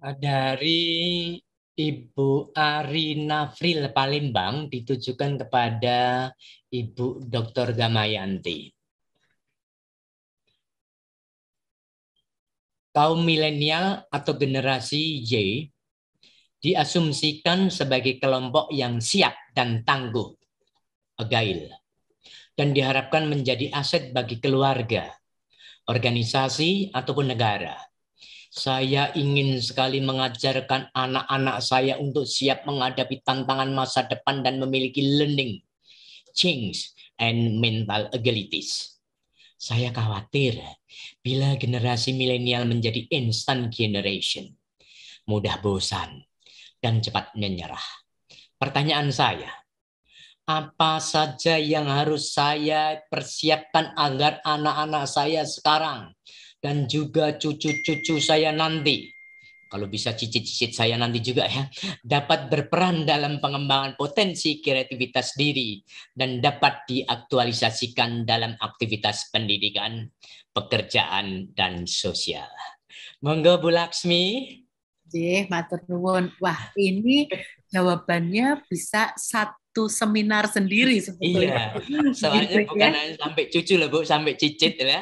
Dari Ibu Arina Fril Palembang ditujukan kepada Ibu Dr. Gamayanti. Kaum milenial atau generasi Y diasumsikan sebagai kelompok yang siap dan tangguh, agile, dan diharapkan menjadi aset bagi keluarga, organisasi, ataupun negara. Saya ingin sekali mengajarkan anak-anak saya untuk siap menghadapi tantangan masa depan dan memiliki learning, change, and mental agilities. Saya khawatir bila generasi milenial menjadi instant generation, mudah bosan dan cepat menyerah. Pertanyaan saya, apa saja yang harus saya persiapkan agar anak-anak saya sekarang dan juga cucu-cucu saya nanti, kalau bisa cicit-cicit saya nanti juga ya, dapat berperan dalam pengembangan potensi kreativitas diri dan dapat diaktualisasikan dalam aktivitas pendidikan, pekerjaan, dan sosial. Monggo Bu Laksmi. Matur nuwun. Wah, ini jawabannya bisa satu seminar sendiri sebetulnya. Iya, soalnya Gitu bukan ya. hanya sampai cucu loh Bu, sampai cicit ya.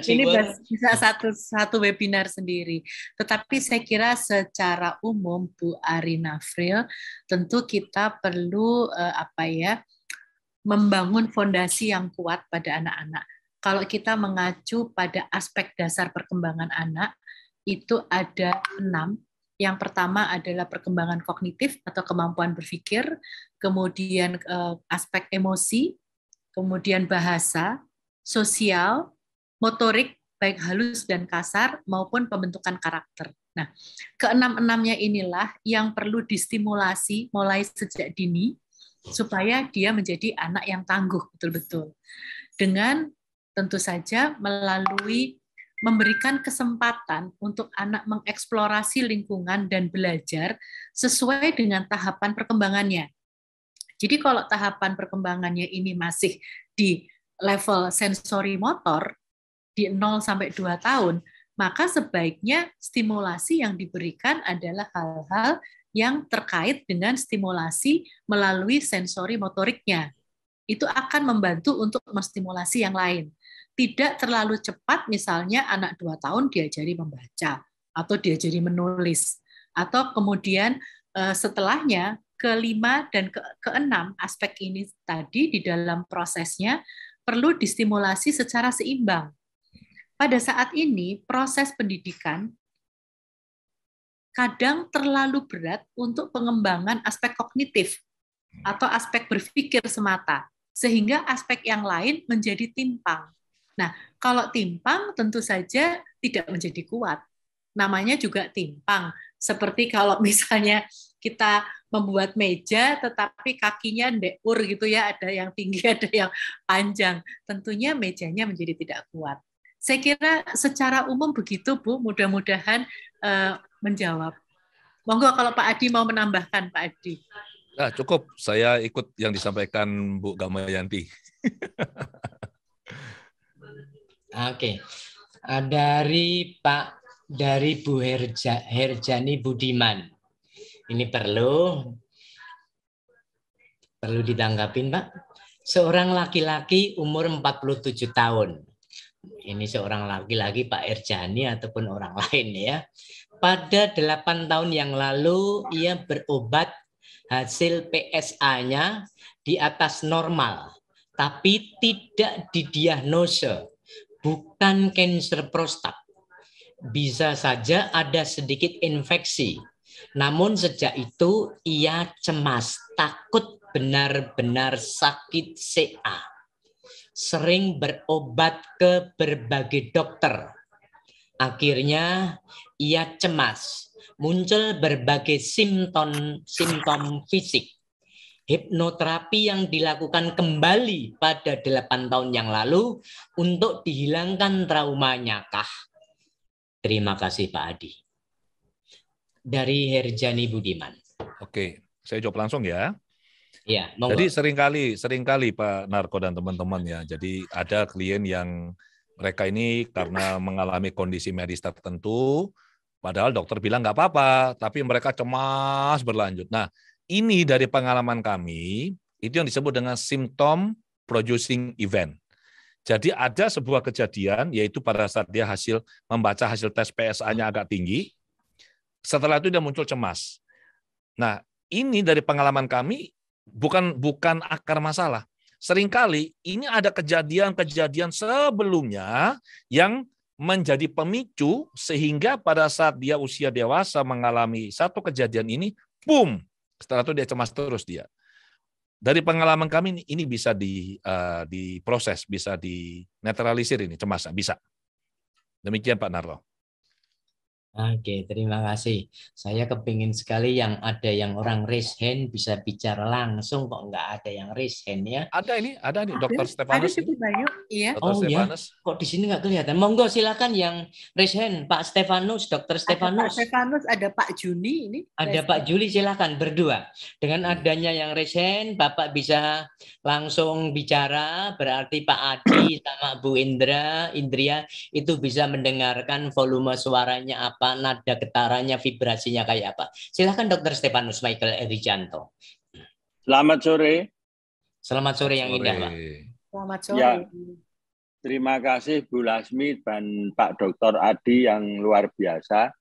Ini bisa satu webinar sendiri. Tetapi saya kira secara umum Bu Arina Fril, tentu kita perlu membangun fondasi yang kuat pada anak-anak. Kalau kita mengacu pada aspek dasar perkembangan anak, itu ada 6. Yang pertama adalah perkembangan kognitif atau kemampuan berpikir, kemudian aspek emosi, kemudian bahasa, sosial, motorik, baik halus dan kasar, maupun pembentukan karakter. Nah, keenam-enamnya inilah yang perlu distimulasi mulai sejak dini, supaya dia menjadi anak yang tangguh betul-betul. Dengan tentu saja melalui memberikan kesempatan untuk anak mengeksplorasi lingkungan dan belajar sesuai dengan tahapan perkembangannya. Jadi kalau tahapan perkembangannya ini masih di level sensori motor, di 0 sampai 2 tahun, maka sebaiknya stimulasi yang diberikan adalah hal-hal yang terkait dengan stimulasi melalui sensori motoriknya. Itu akan membantu untuk menstimulasi yang lain. Tidak terlalu cepat, misalnya anak 2 tahun diajari membaca, atau diajari menulis, atau kemudian setelahnya kelima dan keenam aspek ini tadi di dalam prosesnya perlu distimulasi secara seimbang. Pada saat ini, proses pendidikan kadang terlalu berat untuk pengembangan aspek kognitif atau aspek berpikir semata, sehingga aspek yang lain menjadi timpang. Nah, kalau timpang tentu saja tidak menjadi kuat. Namanya juga timpang. Seperti kalau misalnya kita membuat meja tetapi kakinya ndeur gitu ya, ada yang tinggi, ada yang panjang. Tentunya mejanya menjadi tidak kuat. Saya kira secara umum begitu, Bu. Mudah-mudahan menjawab. Monggo kalau Pak Adi mau menambahkan, Pak Adi. Nah, cukup. Saya ikut yang disampaikan Bu Gamayanti. Oke. Dari Bu Herjani Budiman. Ini perlu ditanggapin, Pak. Seorang laki-laki umur 47 tahun. Ini seorang laki-laki Pak Herjani ataupun orang lain ya. Pada 8 tahun yang lalu ia berobat, hasil PSA-nya di atas normal, tapi tidak didiagnosa. Bukan kanker prostat. Bisa saja ada sedikit infeksi. Namun sejak itu ia cemas, takut benar-benar sakit CA. Sering berobat ke berbagai dokter. Akhirnya ia cemas, muncul berbagai simptom fisik. Hipnoterapi yang dilakukan kembali pada 8 tahun yang lalu untuk dihilangkan traumanya kah? Terima kasih Pak Adi. Dari Herjani Budiman. Oke, saya jawab langsung ya. Ya, monggo. Jadi seringkali Pak Narko dan teman-teman ya. Jadi ada klien yang mereka ini karena mengalami kondisi medis tertentu, Padahal dokter bilang nggak apa-apa, tapi mereka cemas berlanjut. Nah, ini dari pengalaman kami, itu yang disebut dengan symptom producing event. Jadi ada sebuah kejadian, yaitu pada saat dia membaca hasil tes PSA-nya agak tinggi, setelah itu dia muncul cemas. Nah, ini dari pengalaman kami bukan akar masalah. Seringkali ini ada kejadian-kejadian sebelumnya yang menjadi pemicu sehingga pada saat dia usia dewasa mengalami satu kejadian ini, boom, setelah itu dia cemas terus dia. Dari pengalaman kami ini bisa diproses, bisa dinetralisir ini cemasnya, bisa. Demikian Pak Narto. Oke, terima kasih. Saya kepingin sekali yang ada yang orang raise hand bisa bicara langsung, kok nggak ada yang raise hand ya. Ada nih Dr. Ada Stefanus. cukup banyak, iya. Dr. Stefanus. Ya, kok di sini nggak kelihatan? Monggo silakan yang raise hand, Pak Stefanus, Dr. Stefanus. Ada Pak Stefanus, ada Pak Juni ini. Ada Pak Juli, silakan berdua. Dengan adanya yang raise hand, Bapak bisa langsung bicara, berarti Pak Adi sama Bu Indria itu bisa mendengarkan volume suaranya apa, nada getarannya, vibrasinya kayak apa. Silakan Dr. Stefanus Michael Erijanto. Selamat sore. Selamat sore yang indah, Pak. Selamat sore. Ya, terima kasih Bu Lasmi dan Pak Dr. Adi yang luar biasa.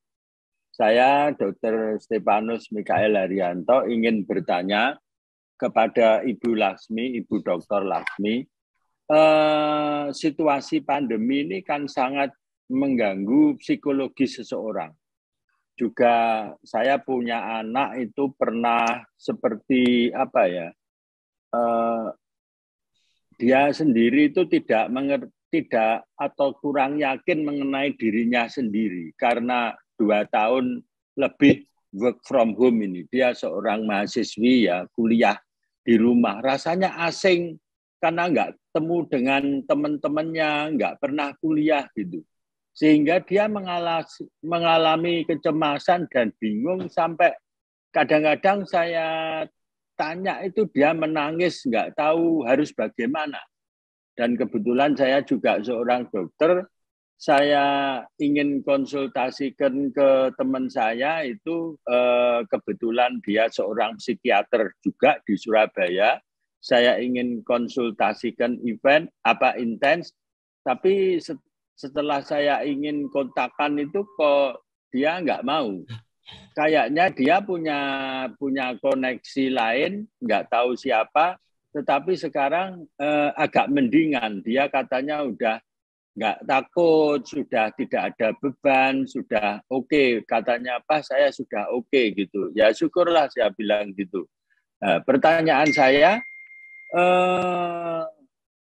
Saya Dr. Stefanus Michael Haryanto ingin bertanya kepada Ibu Lasmi, Ibu Dr. Lasmi. Situasi pandemi ini kan sangat mengganggu psikologi seseorang. Juga saya punya anak itu pernah seperti apa ya? Dia sendiri itu tidak atau kurang yakin mengenai dirinya sendiri karena 2 tahun lebih work from home ini. Dia seorang mahasiswi ya, kuliah di rumah. Rasanya asing karena nggak ketemu dengan teman-temannya, nggak pernah kuliah gitu. Sehingga dia mengalami kecemasan dan bingung sampai kadang-kadang saya tanya itu dia menangis, nggak tahu harus bagaimana. Dan kebetulan saya juga seorang dokter, saya ingin konsultasikan ke teman saya itu kebetulan dia seorang psikiater juga di Surabaya. Saya ingin konsultasikan intens, tapi setelah saya ingin kontakkan itu kok dia nggak mau. Kayaknya dia punya koneksi lain, nggak tahu siapa, tetapi sekarang agak mendingan. Dia katanya udah nggak takut, sudah tidak ada beban, sudah oke. Katanya apa? Saya sudah oke gitu. Ya syukurlah saya bilang gitu. Pertanyaan saya,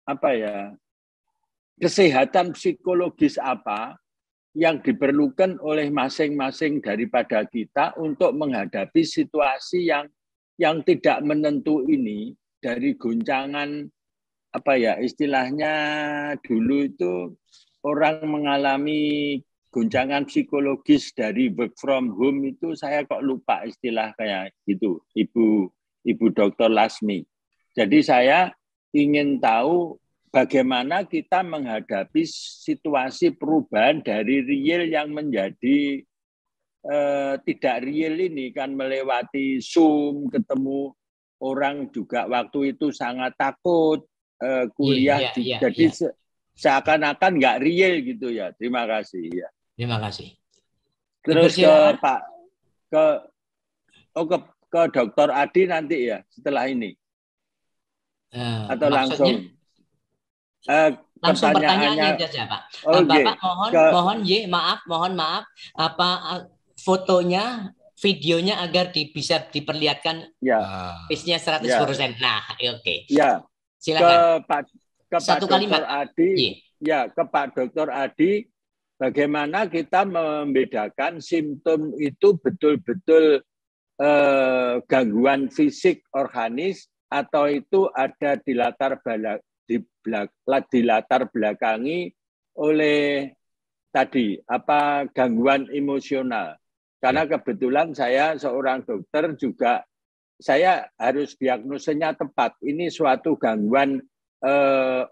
apa ya? Kesehatan psikologis apa yang diperlukan oleh masing-masing daripada kita untuk menghadapi situasi yang tidak menentu ini, dari guncangan apa ya istilahnya dulu itu orang mengalami guncangan psikologis dari work from home itu, saya kok lupa istilah kayak gitu, Ibu Dr. Lasmi. Jadi saya ingin tahu bagaimana kita menghadapi situasi perubahan dari real yang menjadi tidak real ini, kan melewati Zoom, ketemu orang juga waktu itu sangat takut, kuliah jadi seakan-akan nggak real gitu ya. Terima kasih ya. Terima kasih. Terus ke Dr. Adi nanti ya setelah ini atau langsung? Langsung pertanyaannya saja Pak. Bapak mohon maaf apa fotonya, videonya agar bisa diperlihatkan face-nya 100%. Nah, oke. Ya. Silakan. Ke Satu Pak kalimat. Dr. Adi. Ya, ke Pak Dr. Adi, bagaimana kita membedakan simptom itu betul-betul gangguan fisik organis atau itu ada di latar belakangi oleh tadi apa gangguan emosional. Karena kebetulan saya seorang dokter juga, saya harus diagnosenya tepat. Ini suatu gangguan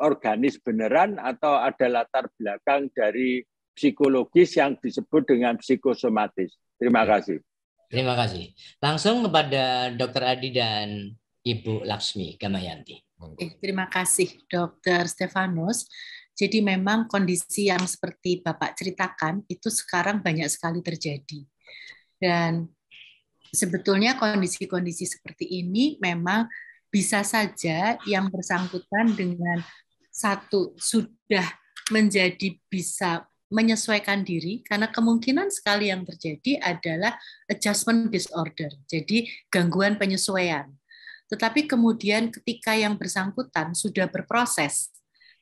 organis beneran atau ada latar belakang dari psikologis yang disebut dengan psikosomatis. Terima kasih. Terima kasih. Langsung kepada Dr. Adi dan Ibu Laksmi Gamayanti. Terima kasih Dr. Stefanus. Jadi memang kondisi yang seperti Bapak ceritakan itu sekarang banyak sekali terjadi. Dan sebetulnya kondisi-kondisi seperti ini memang bisa saja yang bersangkutan dengan satu sudah menjadi bisa menyesuaikan diri, karena kemungkinan sekali yang terjadi adalah adjustment disorder, jadi gangguan penyesuaian. Tetapi kemudian ketika yang bersangkutan sudah berproses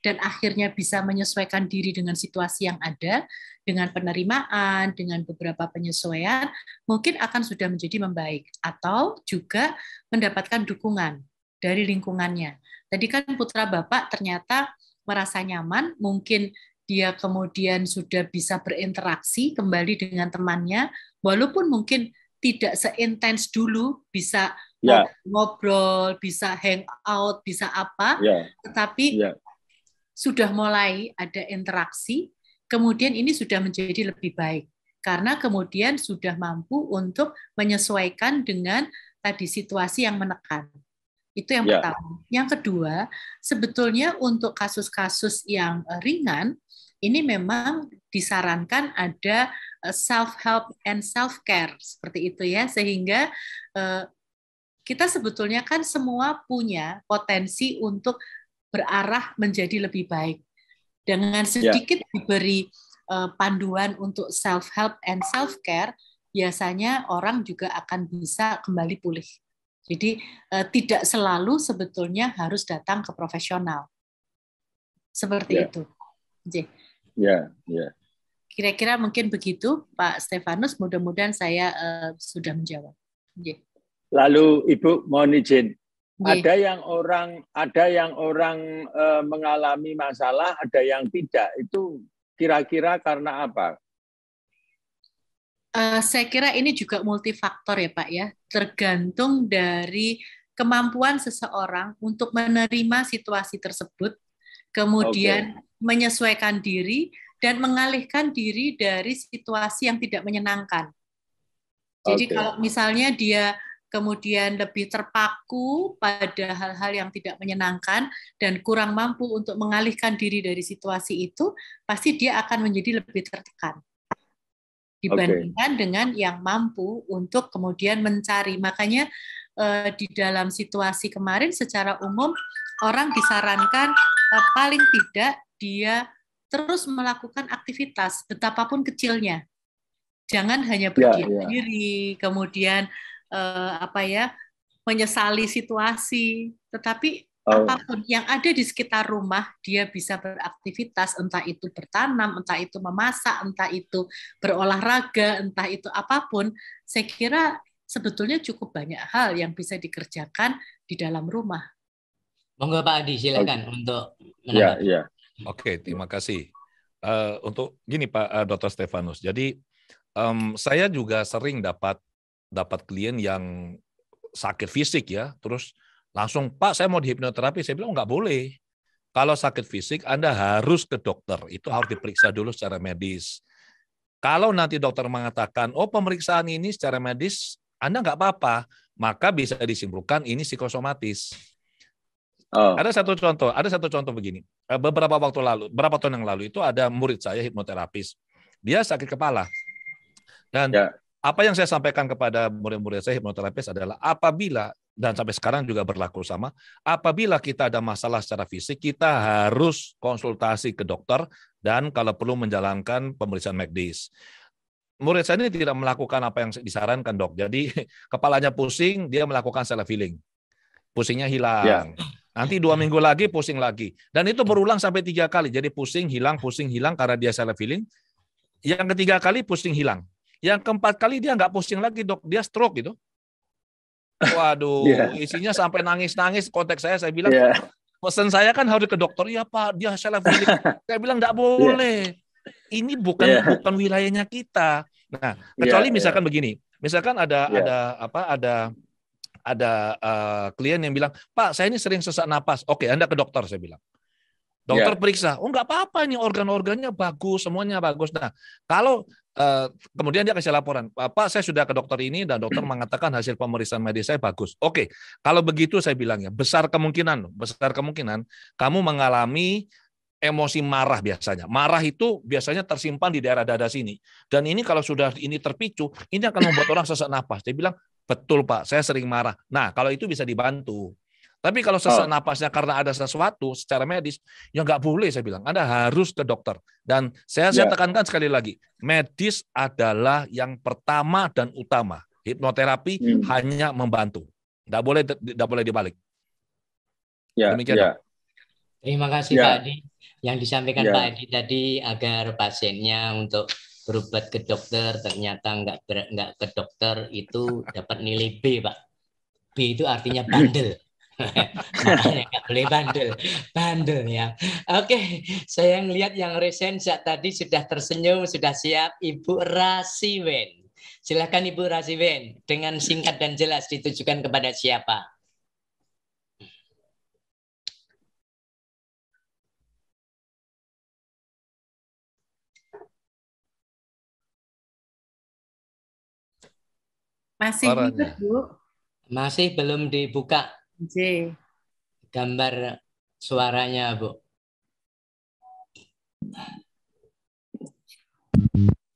dan akhirnya bisa menyesuaikan diri dengan situasi yang ada, dengan penerimaan, dengan beberapa penyesuaian, mungkin akan sudah menjadi membaik, atau juga mendapatkan dukungan dari lingkungannya. Tadi kan putra Bapak ternyata merasa nyaman, mungkin dia kemudian sudah bisa berinteraksi kembali dengan temannya, walaupun mungkin tidak seintens dulu, bisa ngobrol, bisa hangout, bisa apa, tetapi sudah mulai ada interaksi, kemudian ini sudah menjadi lebih baik, karena kemudian sudah mampu untuk menyesuaikan dengan tadi situasi yang menekan. Itu yang pertama. Yang kedua, sebetulnya untuk kasus-kasus yang ringan, ini memang disarankan ada self-help and self-care, seperti itu ya, sehingga kita sebetulnya kan semua punya potensi untuk berarah menjadi lebih baik. Dengan sedikit diberi panduan untuk self-help and self-care, biasanya orang juga akan bisa kembali pulih. Jadi tidak selalu sebetulnya harus datang ke profesional. Seperti itu. Kira-kira mungkin begitu, Pak Stefanus. Mudah-mudahan saya sudah menjawab. Lalu Ibu mohon izin. Ada yang orang mengalami masalah, ada yang tidak. Itu kira-kira karena apa? Saya kira ini juga multifaktor ya Pak ya, tergantung dari kemampuan seseorang untuk menerima situasi tersebut, kemudian menyesuaikan diri dan mengalihkan diri dari situasi yang tidak menyenangkan. Jadi kalau misalnya dia kemudian lebih terpaku pada hal-hal yang tidak menyenangkan dan kurang mampu untuk mengalihkan diri dari situasi itu, pasti dia akan menjadi lebih tertekan dibandingkan dengan yang mampu untuk kemudian mencari. Makanya di dalam situasi kemarin secara umum orang disarankan paling tidak dia terus melakukan aktivitas betapapun kecilnya. Jangan hanya berdiam diri, kemudian menyesali situasi, tetapi apapun yang ada di sekitar rumah, dia bisa beraktivitas, entah itu bertanam, entah itu memasak, entah itu berolahraga, entah itu apapun. Saya kira sebetulnya cukup banyak hal yang bisa dikerjakan di dalam rumah. Monggo Pak Adi, silakan untuk menanggapi. Oke, terima kasih. Untuk gini Pak Dr. Stefanus, jadi saya juga sering dapat klien yang sakit fisik ya, terus langsung, Pak, saya mau dihipnoterapi. Saya bilang, nggak boleh. Kalau sakit fisik, Anda harus ke dokter. Itu harus diperiksa dulu secara medis. Kalau nanti dokter mengatakan, oh pemeriksaan ini secara medis, Anda nggak apa-apa, maka bisa disimpulkan ini psikosomatis. Ada satu contoh begini. Beberapa tahun yang lalu itu ada murid saya hipnoterapis. Dia sakit kepala. Dan apa yang saya sampaikan kepada murid-murid saya hipnoterapis adalah apabila, dan sampai sekarang juga berlaku sama, apabila kita ada masalah secara fisik, kita harus konsultasi ke dokter dan kalau perlu menjalankan pemeriksaan medis. Murid saya ini tidak melakukan apa yang disarankan dok. Jadi kepalanya pusing, dia melakukan self healing. Pusingnya hilang. Nanti 2 minggu lagi pusing lagi. Dan itu berulang sampai 3 kali. Jadi pusing hilang karena dia self healing. Yang ketiga kali pusing hilang. Yang keempat kali dia nggak pusing lagi dok, dia stroke gitu. Waduh, isinya sampai nangis-nangis. Konteks saya bilang, pesan saya kan harus ke dokter. Iya Pak, dia self healing. Saya bilang nggak boleh. Ini bukan wilayahnya kita. Nah, kecuali misalkan begini, misalkan ada klien yang bilang, Pak, saya ini sering sesak napas. Oke, Anda ke dokter, saya bilang. Dokter periksa, oh nggak apa-apa ini organ-organnya bagus, semuanya bagus. Nah, kalau kemudian dia kasih laporan, Pak saya sudah ke dokter ini dan dokter mengatakan hasil pemeriksaan medis saya bagus. Oke, kalau begitu saya bilang ya, besar kemungkinan kamu mengalami emosi marah biasanya. Marah itu biasanya tersimpan di daerah dada sini. Dan ini kalau sudah ini terpicu, ini akan membuat orang sesak napas. Dia bilang, betul Pak, saya sering marah. Nah, kalau itu bisa dibantu. Tapi kalau sesak napasnya karena ada sesuatu secara medis, ya nggak boleh saya bilang. Anda harus ke dokter. Dan saya tekankan sekali lagi, medis adalah yang pertama dan utama. Hipnoterapi hanya membantu. Nggak boleh dibalik. Demikian. Terima kasih Pak Adi. Yang disampaikan Pak Adi tadi agar pasiennya untuk berobat ke dokter, ternyata nggak ke dokter itu dapat nilai B, Pak. B itu artinya bandel. Makanya nggak boleh bandel ya. Oke, saya ngelihat yang resen tadi sudah tersenyum, sudah siap, Ibu Rasiwen. Silakan Ibu Rasiwen, dengan singkat dan jelas ditujukan kepada siapa? Masih hidup, Bu? Masih belum dibuka. Gambar suaranya, Bu.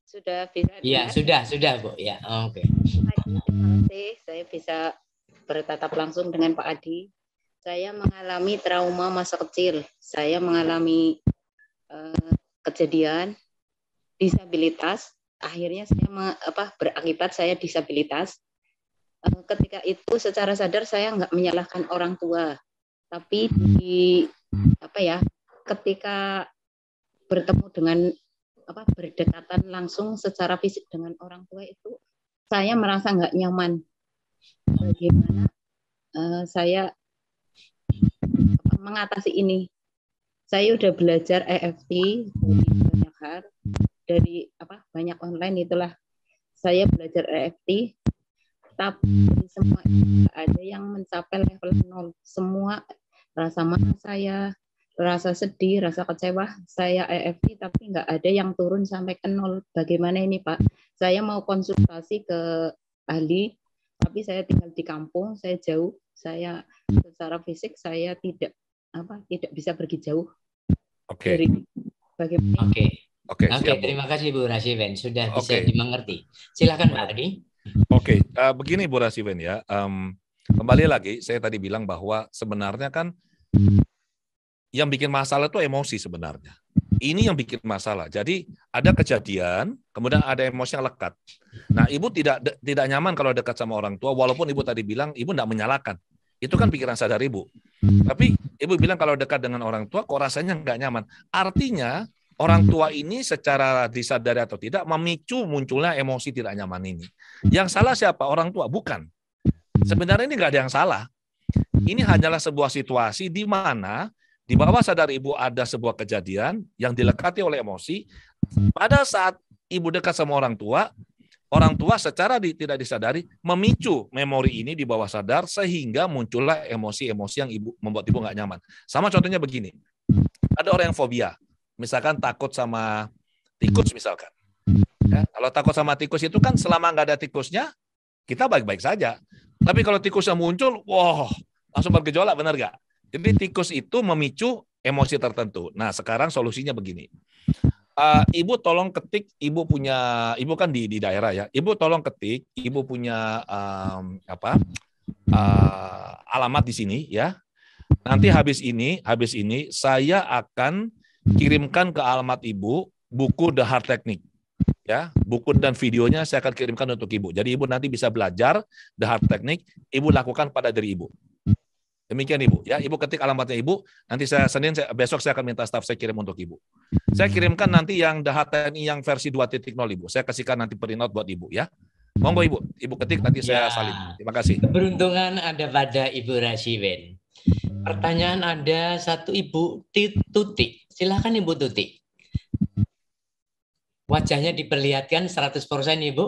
Sudah bisa? Iya, sudah, Bu. Ya, oke. Terima kasih. Saya bisa bertatap langsung dengan Pak Adi. Saya mengalami trauma masa kecil. Saya mengalami kejadian disabilitas. Akhirnya saya berakibat saya disabilitas. Ketika itu secara sadar saya nggak menyalahkan orang tua, tapi ketika bertemu dengan berdekatan langsung secara fisik dengan orang tua itu saya merasa nggak nyaman. Bagaimana saya mengatasi ini? Saya udah belajar EFT dari banyak hal, dari banyak online itulah saya belajar EFT. Tapi semua itu ada yang mencapai level 0. Semua rasa marah saya, rasa sedih, rasa kecewa, saya EFT tapi nggak ada yang turun sampai ke 0. Bagaimana ini Pak? Saya mau konsultasi ke ahli, tapi saya tinggal di kampung, saya jauh, saya secara fisik saya tidak bisa pergi jauh. Oke. Bagaimana? Oke, terima kasih Bu Rasiwen, sudah bisa dimengerti. Silakan Pak Adi. Oke, begini Bu Rasiwen ya. Kembali lagi, saya tadi bilang bahwa sebenarnya kan yang bikin masalah itu emosi sebenarnya. Ini yang bikin masalah. Jadi ada kejadian, kemudian ada emosi yang lekat. Nah, ibu tidak nyaman kalau dekat sama orang tua, walaupun ibu tadi bilang ibu tidak menyalahkan. Itu kan pikiran sadar ibu. Tapi ibu bilang kalau dekat dengan orang tua, kok rasanya nggak nyaman. Artinya orang tua ini secara disadari atau tidak memicu munculnya emosi tidak nyaman ini. Yang salah siapa? Orang tua? Bukan. Sebenarnya ini nggak ada yang salah. Ini hanyalah sebuah situasi di mana di bawah sadar ibu ada sebuah kejadian yang dilekati oleh emosi. Pada saat ibu dekat sama orang tua secara tidak disadari memicu memori ini di bawah sadar sehingga muncullah emosi-emosi yang membuat ibu nggak nyaman. Sama contohnya begini. Ada orang yang fobia. Misalkan takut sama tikus misalkan. Ya, kalau takut sama tikus itu kan selama nggak ada tikusnya, kita baik-baik saja. Tapi kalau tikusnya muncul, langsung bergejolak, benar nggak? Jadi tikus itu memicu emosi tertentu. Nah sekarang solusinya begini. Ibu tolong ketik, ibu kan di daerah ya. Ibu tolong ketik, ibu punya alamat di sini ya. Nanti habis ini saya akan kirimkan ke alamat ibu buku The Heart Technique. Ya, buku dan videonya saya akan kirimkan untuk ibu. Jadi ibu nanti bisa belajar The Heart Technique, ibu lakukan pada diri ibu. Demikian ibu, ya ibu ketik alamatnya ibu. Nanti besok saya akan minta staf saya kirim untuk ibu. Saya kirimkan nanti yang The Heart Technique yang versi 2.0 ibu. Saya kasihkan nanti printout buat ibu ya. Monggo ibu ketik nanti saya salin. Terima kasih. Keberuntungan ada pada Ibu Rasiwen. Pertanyaan ada satu Ibu Tuti. Silakan Ibu Tuti. Wajahnya diperlihatkan 100% Ibu.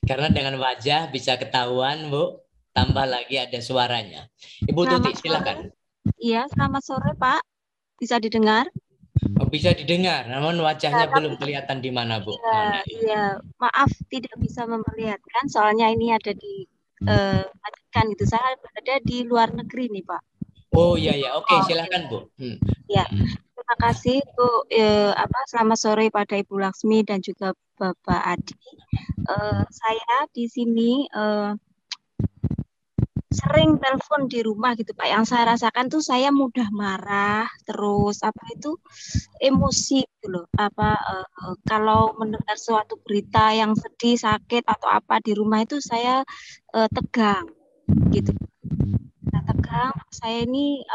Karena dengan wajah bisa ketahuan Bu. Tambah lagi ada suaranya. Ibu Tuti silakan. Iya, selamat sore Pak. Bisa didengar? Oh, bisa didengar, namun wajahnya belum kelihatan di mana, Bu. Mana? Iya, maaf tidak bisa memperlihatkan, soalnya ini ada di matikan gitu. Saya berada di luar negeri nih, Pak. Oh iya ya, oke, silakan Bu. Ya, terima kasih Bu. Selamat sore pada Ibu Laksmi dan juga Bapak Adi. Saya di sini sering telepon di rumah gitu Pak. Yang saya rasakan tuh saya mudah marah, terus emosi gitu loh. Kalau mendengar suatu berita yang sedih, sakit atau apa di rumah itu saya tegang gitu. Nah, tegang, saya ini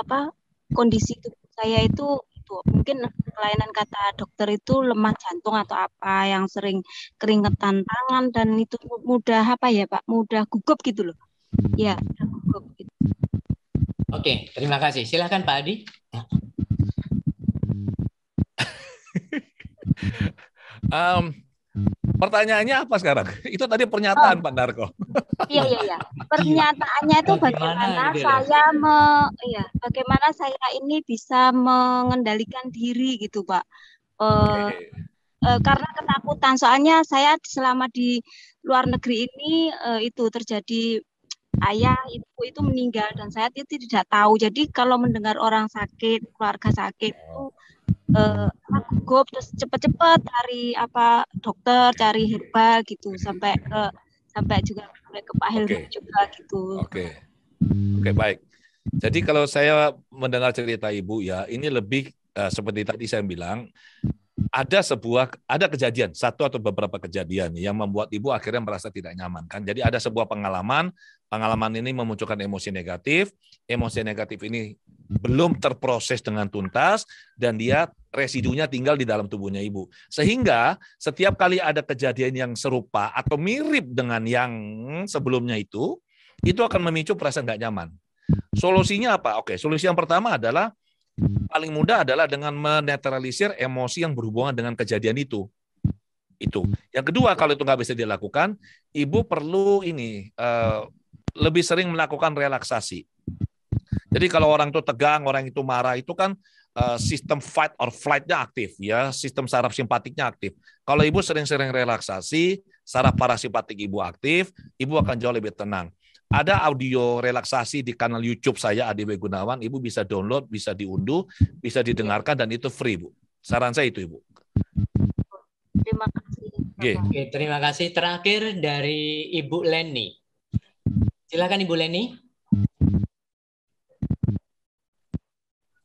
kondisi tubuh saya itu mungkin kelainan kata dokter itu lemah jantung atau apa yang sering keringetan tangan dan itu mudah mudah gugup gitu loh. Ya, gugup gitu. Oke, terima kasih. Silakan Pak Adi. Pertanyaannya apa sekarang? Itu tadi pernyataan Pak Narko. Iya. Pernyataannya itu bagaimana bagaimana saya ini bisa mengendalikan diri gitu, Pak. Karena ketakutan. Soalnya saya selama di luar negeri ini itu terjadi ayah, ibu itu meninggal dan saya itu tidak tahu. Jadi kalau mendengar orang sakit, keluarga sakit itu gugup terus cepat-cepat cari dokter, cari herbal gitu sampai juga ke Pak Helmi juga gitu. Oke, baik. Jadi kalau saya mendengar cerita Ibu ya, ini lebih seperti tadi saya bilang, ada kejadian, satu atau beberapa kejadian yang membuat Ibu akhirnya merasa tidak nyaman kan. Jadi ada sebuah pengalaman ini memunculkan emosi negatif ini belum terproses dengan tuntas dan dia residunya tinggal di dalam tubuhnya Ibu. Sehingga setiap kali ada kejadian yang serupa atau mirip dengan yang sebelumnya itu akan memicu perasaan nggak nyaman. Solusinya apa? Oke, solusi yang pertama adalah paling mudah adalah dengan menetralisir emosi yang berhubungan dengan kejadian itu. Yang kedua, kalau itu nggak bisa dilakukan, Ibu perlu lebih sering melakukan relaksasi. Jadi kalau orang itu tegang, orang itu marah, itu kan sistem fight or flight-nya aktif, ya, sistem saraf simpatiknya aktif. Kalau Ibu sering-sering relaksasi, saraf parasimpatik Ibu aktif, Ibu akan jauh lebih tenang. Ada audio relaksasi di kanal YouTube saya, Adi W. Gunawan. Ibu bisa download, bisa diunduh, bisa didengarkan, dan itu free, Bu. Saran saya itu, Ibu. Terima kasih. Oke, terima kasih. Terakhir dari Ibu Leni. Silakan Ibu Leni.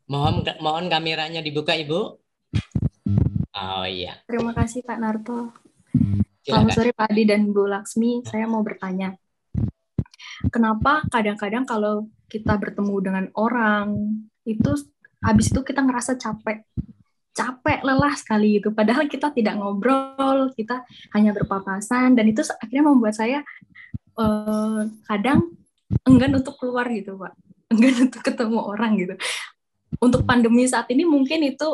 Mohon kameranya dibuka, Ibu. Oh iya. Terima kasih Pak Narto. Silakan. Selamat sore Pak Adi dan Bu Laksmi. Saya mau bertanya. Kenapa kadang-kadang kalau kita bertemu dengan orang itu habis itu kita ngerasa capek, lelah sekali gitu. Padahal kita tidak ngobrol, kita hanya berpapasan dan itu akhirnya membuat saya kadang enggan untuk keluar gitu, Pak. Enggan untuk ketemu orang gitu. Untuk pandemi saat ini mungkin itu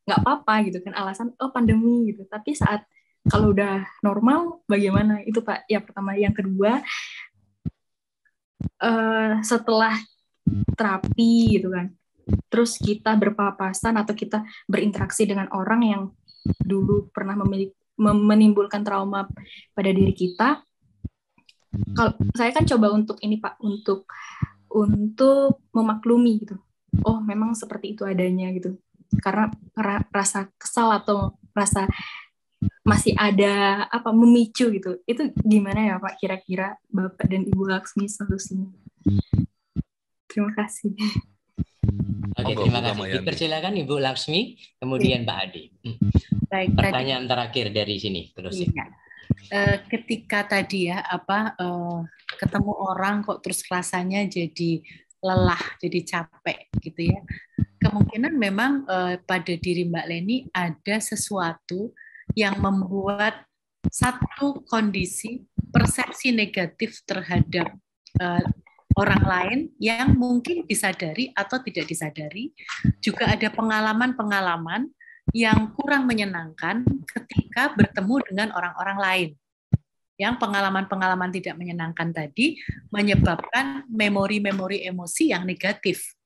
nggak apa-apa gitu kan, alasan pandemi gitu. Tapi saat kalau udah normal bagaimana? Itu Pak yang pertama. Yang kedua, setelah terapi gitu kan, terus kita berpapasan atau kita berinteraksi dengan orang yang dulu pernah menimbulkan trauma pada diri kita. Kalau saya kan coba untuk ini Pak, untuk memaklumi gitu. Oh, memang seperti itu adanya gitu. Karena rasa kesal atau rasa masih ada memicu gitu. Itu gimana ya Pak kira-kira Bapak dan Ibu Laksmi solusinya? Terima kasih. Oke, terima kasih. Dipersilakan Ibu Laksmi, kemudian Pak Adi. Baik, pertanyaan terakhir dari sini terus. Iya. Ketika tadi ya ketemu orang kok terus rasanya jadi lelah, jadi capek gitu ya. Kemungkinan memang pada diri Mbak Leni ada sesuatu yang membuat satu kondisi persepsi negatif terhadap orang lain yang mungkin disadari atau tidak disadari. Juga ada pengalaman-pengalaman yang kurang menyenangkan ketika bertemu dengan orang-orang lain. Yang pengalaman-pengalaman tidak menyenangkan tadi menyebabkan memori-memori emosi yang negatif.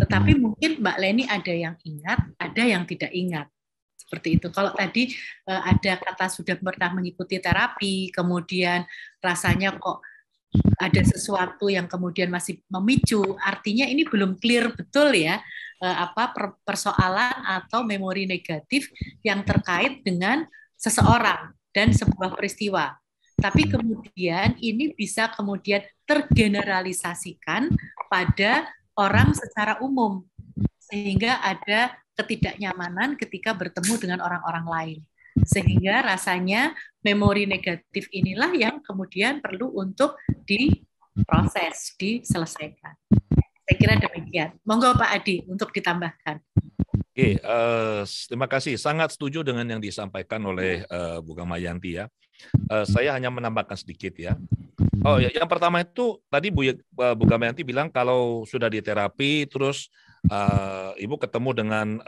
Tetapi mungkin Mbak Leni ada yang ingat, ada yang tidak ingat. Seperti itu. Kalau tadi ada kata sudah pernah mengikuti terapi, kemudian rasanya kok ada sesuatu yang kemudian masih memicu, artinya ini belum clear betul ya persoalan atau memori negatif yang terkait dengan seseorang dan sebuah peristiwa. Tapi kemudian ini bisa kemudian tergeneralisasikan pada orang secara umum, sehingga ada ketidaknyamanan ketika bertemu dengan orang-orang lain. Sehingga rasanya memori negatif inilah yang kemudian perlu untuk diproses, diselesaikan. Saya kira demikian. Monggo Pak Adi untuk ditambahkan. Oke, terima kasih. Sangat setuju dengan yang disampaikan oleh Bu Gamayanti ya. Saya hanya menambahkan sedikit ya. Oh ya, yang pertama itu tadi Bu Gamayanti bilang kalau sudah di terapi terus Ibu ketemu dengan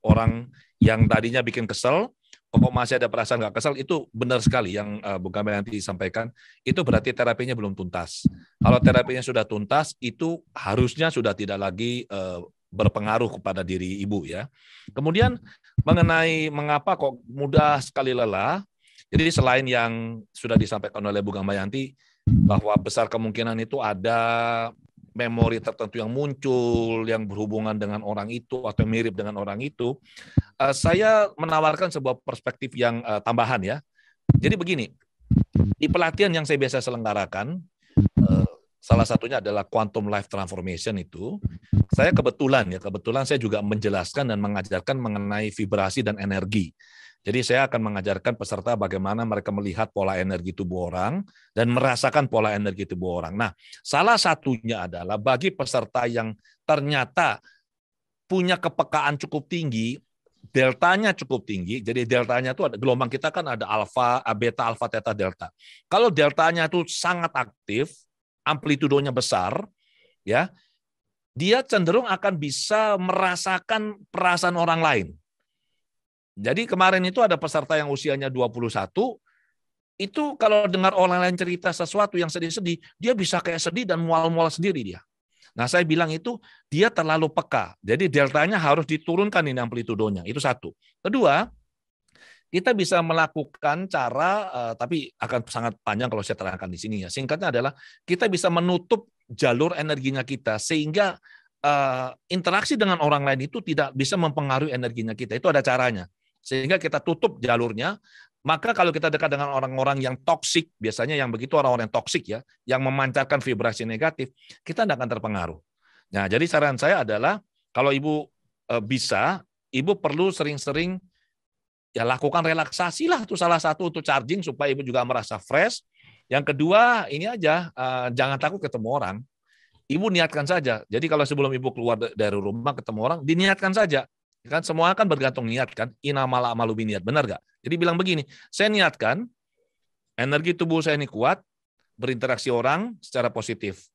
orang yang tadinya bikin kesel, kok masih ada perasaan nggak kesel, itu benar sekali yang Bu Gamayanti sampaikan. Itu berarti terapinya belum tuntas. Kalau terapinya sudah tuntas, itu harusnya sudah tidak lagi berpengaruh kepada diri Ibu ya. Kemudian mengenai mengapa kok mudah sekali lelah, jadi selain yang sudah disampaikan oleh Bu Gamayanti, bahwa besar kemungkinan itu ada memori tertentu yang muncul, yang berhubungan dengan orang itu atau mirip dengan orang itu, saya menawarkan sebuah perspektif yang tambahan ya. Jadi begini, di pelatihan yang saya biasa selenggarakan, salah satunya adalah Quantum Life Transformation itu, saya kebetulan saya juga menjelaskan dan mengajarkan mengenai vibrasi dan energi. Jadi saya akan mengajarkan peserta bagaimana mereka melihat pola energi tubuh orang dan merasakan pola energi tubuh orang. Nah, salah satunya adalah bagi peserta yang ternyata punya kepekaan cukup tinggi, deltanya cukup tinggi. Jadi deltanya itu ada gelombang kita kan ada alfa, beta, alfa, theta, delta. Kalau deltanya itu sangat aktif, amplitudonya besar, ya, dia cenderung akan bisa merasakan perasaan orang lain. Jadi kemarin itu ada peserta yang usianya 21, itu kalau dengar orang lain cerita sesuatu yang sedih-sedih, dia bisa kayak sedih dan mual-mual sendiri dia. Nah, saya bilang itu dia terlalu peka. Jadi deltanya harus diturunkan ini amplitudonya. Itu satu. Kedua, kita bisa melakukan cara, tapi akan sangat panjang kalau saya terangkan di sini ya. Singkatnya adalah kita bisa menutup jalur energinya kita sehingga interaksi dengan orang lain itu tidak bisa mempengaruhi energinya kita. Itu ada caranya. Sehingga kita tutup jalurnya, maka kalau kita dekat dengan orang-orang yang toksik, biasanya yang begitu orang-orang yang toksik ya, yang memancarkan vibrasi negatif, kita tidak akan terpengaruh. Nah, jadi saran saya adalah, kalau Ibu bisa, Ibu perlu sering-sering ya lakukan relaksasi lah, itu salah satu untuk charging supaya Ibu juga merasa fresh. Yang kedua, ini aja, jangan takut ketemu orang. Ibu niatkan saja. Jadi kalau sebelum Ibu keluar dari rumah ketemu orang, diniatkan saja. Kan semua kan bergantung niat kan, innamal a'malu binniyat, benar nggak? Jadi bilang begini, saya niatkan energi tubuh saya ini kuat, berinteraksi orang secara positif.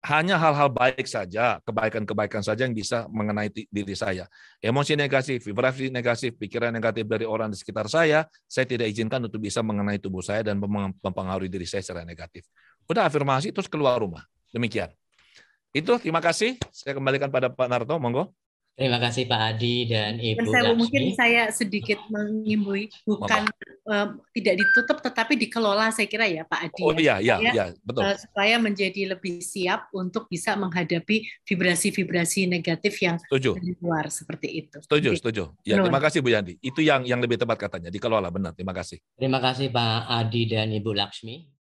Hanya hal-hal baik saja, kebaikan-kebaikan saja yang bisa mengenai diri saya. Emosi negatif, vibrasi negatif, pikiran negatif dari orang di sekitar saya tidak izinkan untuk bisa mengenai tubuh saya dan mempengaruhi diri saya secara negatif. Udah afirmasi terus keluar rumah. Demikian. Itu terima kasih. Saya kembalikan pada Pak Narto, monggo. Terima kasih Pak Adi dan Ibu Laksmi. Mungkin saya sedikit mengimbui, bukan tidak ditutup tetapi dikelola, saya kira ya Pak Adi. Oh iya, betul. Supaya menjadi lebih siap untuk bisa menghadapi vibrasi-vibrasi negatif yang di luar seperti itu. Setuju. Ya, terima kasih Bu Yanti. Itu yang lebih tepat katanya, dikelola, benar. Terima kasih. Terima kasih Pak Adi dan Ibu Laksmi.